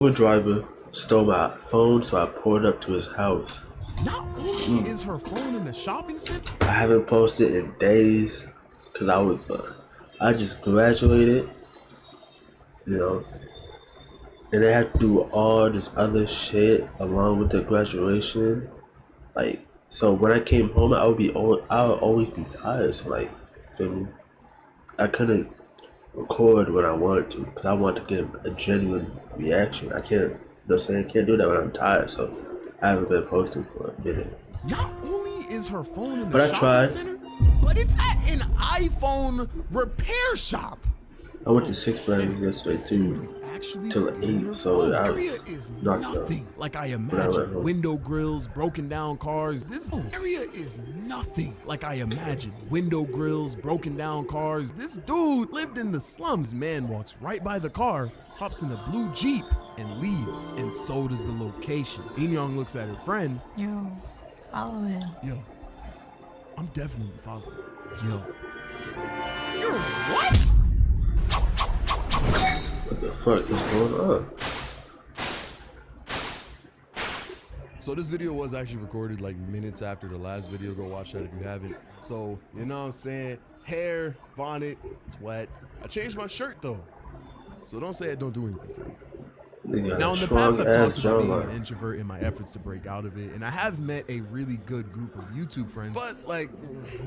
Uber driver stole my phone, so I pulled up to his house. Not only is her phone in the shopping center. I haven't posted in days because I just graduated, you know, and I had to do all this other shit along with the graduation. Like, so when I came home, I would always be tired. So like, feel me? I couldn't record when I wanted to because I want to get a genuine reaction. I can't, you know what I'm saying? I can't do that when I'm tired. So I haven't been posting for a minute. Not only is her phone in the But I shopping tried. center, but it's at an iPhone repair shop. I went to Six Flags yesterday too, till 8, so I area is knocked out. nothing like I I went imagined. home. Window grills, broken down cars. This area is nothing like I imagined. Window grills, broken down cars. This dude lived in the slums. Man walks right by the car, hops in a blue Jeep, and leaves. And so does the location. In-Young looks at her friend. Yo, follow him. Yo, I'm definitely following. Yo. You're what? What the fuck is going on? So this video was actually recorded like minutes after the last video. Go watch that if you haven't. So, you know what I'm saying? Hair, bonnet, it's wet. I changed my shirt though. So don't say I don't do anything for you. Now, in the past, I've talked about being an introvert in my efforts to break out of it, and I have met a really good group of YouTube friends, but like,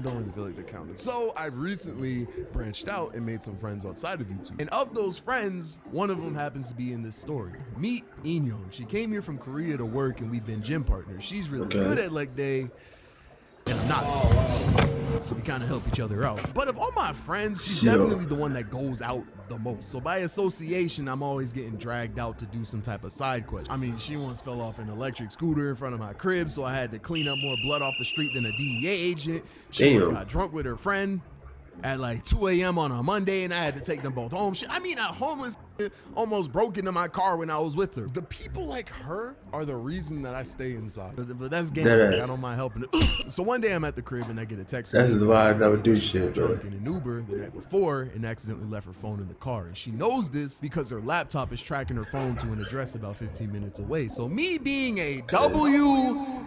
don't really feel like they counted. So I've recently branched out and made some friends outside of YouTube. And of those friends, one of them happens to be in this story. Meet In-Young. She came here from Korea to work, and we've been gym partners. She's really good at leg day, and I'm not. So we kind of help each other out. But of all my friends, she's definitely the one that goes out the most. So by association, I'm always getting dragged out to do some type of side quest. I mean, she once fell off an electric scooter in front of my crib, so I had to clean up more blood off the street than a DEA agent. She once got drunk with her friend at like 2 a.m. on a Monday, and I had to take them both home. I mean, a homeless almost broke into my car when I was with her. The people like her are the reason that I stay inside. But that's gambling. I don't mind helping. So one day I'm at the crib and I get a text. That's why I never do shit, bro. Drunk in an Uber the night before and accidentally left her phone in the car. And she knows this because her laptop is tracking her phone to an address about 15 minutes away. So me being a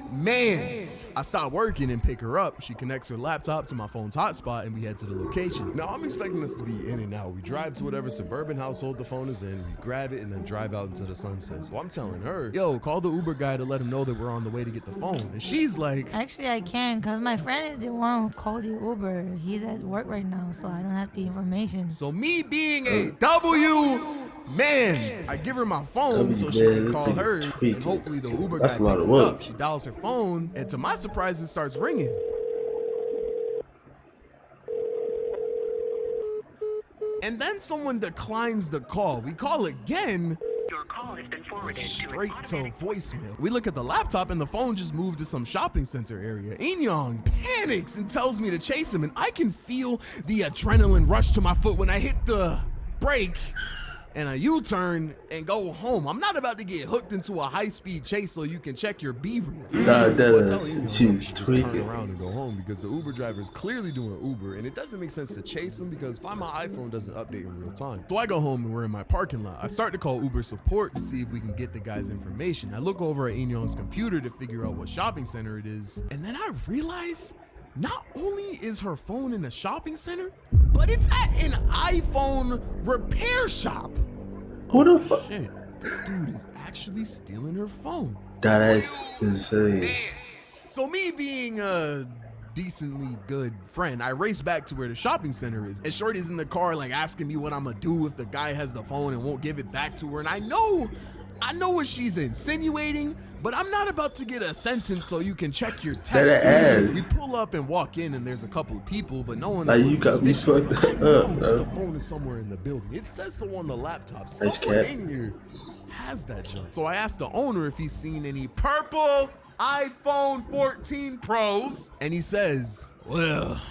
mans, I stop working and pick her up. She connects her laptop to my phone's hotspot and we head to the location. Now I'm expecting us to be in and out. We drive to whatever suburban household the phone is in, we grab it and then drive out into the sunset. So I'm telling her, yo, call the Uber guy to let him know that we're on the way to get the phone. And she's like, Actually, I can, because my friend is the one who called the Uber. He's at work right now, so I don't have the information. So me being a mans, I give her my phone so she can call hers, and hopefully the Uber guy picks it up. She dials her phone, and to my surprise, it starts ringing. And then someone declines the call. We call again. Your call has been forwarded Straight to voicemail. We look at the laptop and the phone just moved to some shopping center area. In-Young panics and tells me to chase him, and I can feel the adrenaline rush to my foot when I hit the brake and a U-turn and go home. I'm not about to get hooked into a high-speed chase so you can check your B-roll. Nah, so I tell you, she's just turn tweaking. around and go home because the Uber driver is clearly doing Uber, and it doesn't make sense to chase him because Find My iPhone doesn't update in real time. So I go home and we're in my parking lot. I start to call Uber support to see if we can get the guy's information. I look over at In-Young's computer to figure out what shopping center it is, and then I realize not only is her phone in a shopping center, but it's at an iPhone repair shop. Who the fuck? Shit, this dude is actually stealing her phone. That is insane. So me being a decently good friend, I race back to where the shopping center is. And Shorty's in the car like asking me what I'm gonna do if the guy has the phone and won't give it back to her. And I know what she's insinuating, but I'm not about to get a sentence so you can check your text. We pull up and walk in and there's a couple of people, but no one you got me fucked up, The phone is somewhere in the building. It says so on the laptop. Someone in here has that junk. So I asked the owner if he's seen any purple iPhone 14 Pros, and he says, well,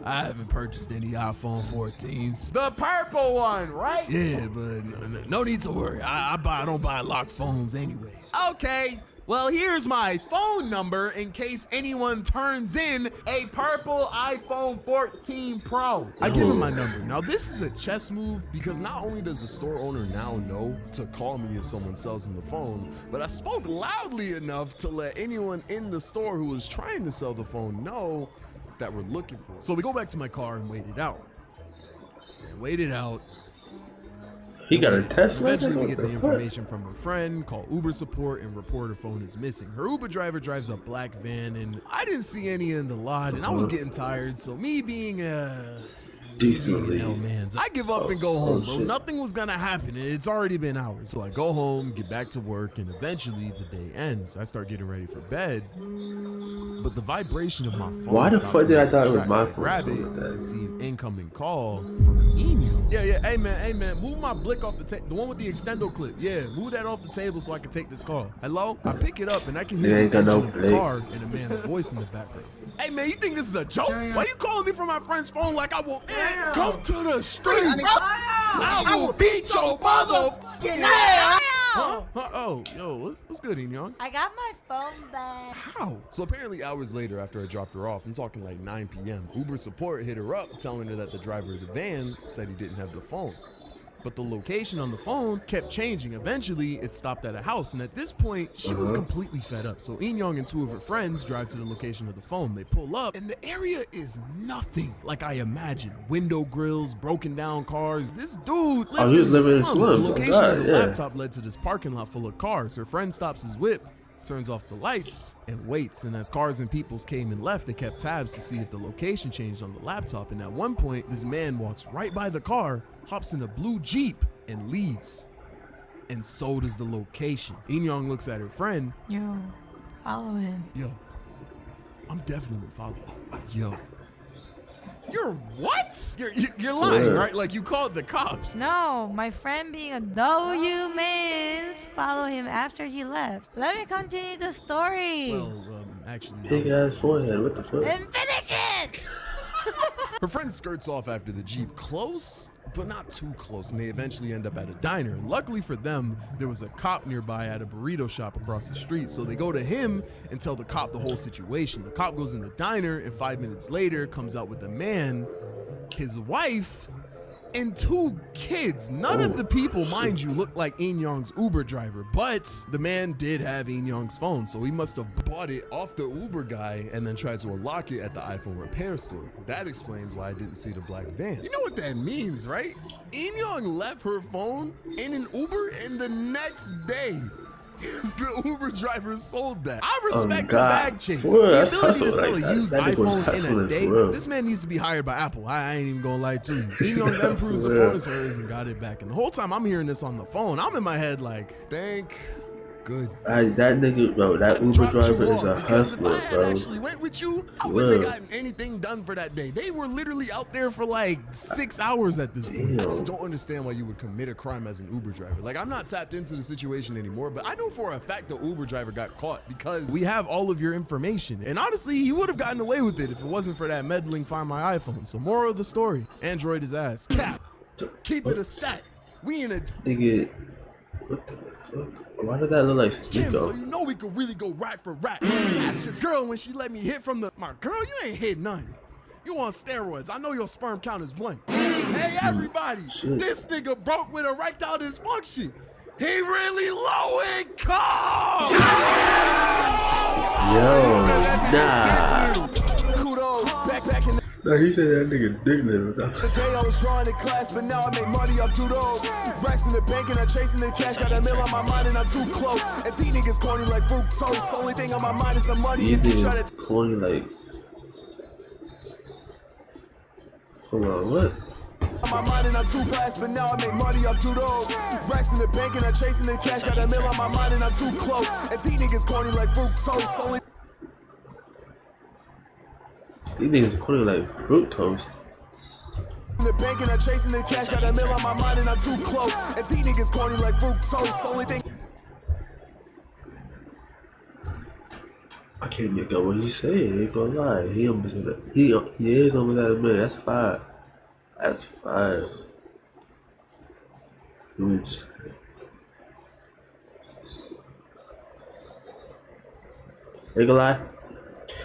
I haven't purchased any iPhone 14s. The purple one, right? Yeah, but no need to worry. I don't buy locked phones anyways. Okay, Well, here's my phone number in case anyone turns in a purple iPhone 14 Pro. I give him my number. Now, this is a chess move because not only does the store owner now know to call me if someone sells him the phone, but I spoke loudly enough to let anyone in the store who was trying to sell the phone know that we're looking for it. So we go back to my car and wait it out. He got a test. Eventually, we get the information from her friend, call Uber support, and report her phone is missing. Her Uber driver drives a black van, and I didn't see any in the lot, and I was getting tired. So me being decently, I give up and go home, bro. Nothing was gonna happen. It's already been hours. So I go home, get back to work, and eventually the day ends. I start getting ready for bed, but the vibration of my phone. Why the fuck did I thought it was my phone? Grab it and see an incoming call from Enyo. Yeah. Hey man, move my blick off the table. The one with the extendo clip. Yeah, move that off the table so I can take this call. Hello? I pick it up and I can hear the engine of the car and a man's voice in the background. Hey man, you think this is a joke? Why you calling me from my friend's phone like I will come to the streets? I will beat your motherfucking ass! Huh? Oh, yo, what's good, Enyo? I got my phone back. How? So apparently hours later after I dropped her off, I'm talking like 9 p.m., Uber support hit her up telling her that the driver of the van said he didn't have the phone. But the location on the phone kept changing. Eventually, it stopped at a house, and at this point, she was completely fed up. So Eun-young and two of her friends drive to the location of the phone. They pull up, and the area is nothing like I imagined. Window grills, broken down cars. This dude lived in the slums. The location of the laptop led to this parking lot full of cars. Her friend stops his whip, turns off the lights, and waits. And as cars and peoples came and left, they kept tabs to see if the location changed on the laptop. And at one point, this man walks right by the car, hops in a blue Jeep, and leaves. And so does the location. Eun-young looks at her friend. Yo, follow him. Yo, I'm definitely following. Yo. You're what? You're lying, right? Like you called the cops. No, my friend being a W means follow him after he left. Let me continue the story. Well, actually. Big ass forehead. What the fuck? Then finish it! Her friend skirts off after the Jeep, close, but not too close, and they eventually end up at a diner. And luckily for them, there was a cop nearby at a burrito shop across the street, so they go to him and tell the cop the whole situation. The cop goes in the diner, and 5 minutes later comes out with a man, his wife, and 2 kids. None of the people, mind you, look like Eun-young's Uber driver, but the man did have Eun-young's phone, so he must have bought it off the Uber guy and then tried to unlock it at the iPhone repair store. That explains why I didn't see the black van. You know what that means, right? Eun-young left her phone in an Uber, and the next day, the Uber driver sold that. I respect the bag chase. The ability to sell a used iPhone in a day. This man needs to be hired by Apple. I ain't even gonna lie to you. Eun-young then proves the phone is hers and got it back. And the whole time I'm hearing this on the phone, I'm in my head like, thank good. That nigga, bro, that Uber driver is a hustler, if I bro. actually went with you, I wouldn't have gotten anything done for that day. They were literally out there for like 6 hours at this point. I just don't understand why you would commit a crime as an Uber driver. Like, I'm not tapped into the situation anymore, but I know for a fact the Uber driver got caught because we have all of your information. And honestly, he would have gotten away with it if it wasn't for that meddling Find My iPhone. So moral of the story, Android is ass. Cap. Keep it a stat. We in a... Nigga, what the fuck? Why did that look like Jim, Sneeko? so you know we could really go rack for rack. Ask your girl when she let me hit from the... My girl, you ain't hit none. You on steroids. I know your sperm count is 1. Hey, everybody. This nigga broke with erectile dysfunction. He really low income. Yo, nah. Kudos. Back in the... No, he said that nigga dick little. The day I was drawing in class, but now I make money off doodles. Racks in the bank and I'm chasing the cash. Got a mill on my mind and I'm too close. And these niggas corny like fructose. Only thing on my mind is the money. He If you try did to... corny like... Hold on, what? On my mind and I'm too fast, but now I make money off doodles. Racks in the bank and I'm chasing the cash. Got a mill on my mind and I'm too close. And these niggas corny like fructose. Only... These niggas corny like fruit toast. In the bank and I'm chasing the cash. Got a mill on my mind and I'm too close. And these niggas corny like fructose. Only thing... I can't get what he said. He ain't gonna lie. He is almost at a minute. That's 5. That's 5. Which Ain't gonna lie.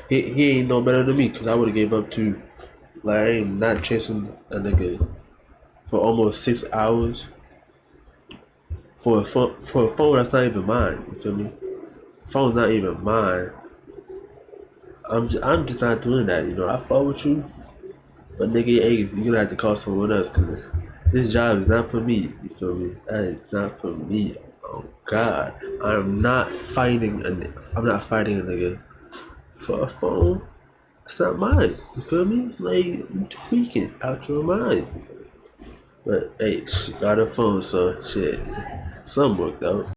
He ain't no better than me, cause I would have gave up too. Like I ain't not chasing a nigga for almost 6 hours for a phone that's not even mine. You feel me? Phone's not even mine. I'm just not doing that. You know, I fuck with you, but nigga, hey, you gonna have to call someone else, cause this job is not for me. You feel me? That is not for me. Oh God, I'm not fighting a nigga for a phone. It's not mine. You feel me? Like you tweaking out your mind. But hey, she got a phone, so shit. Some worked out.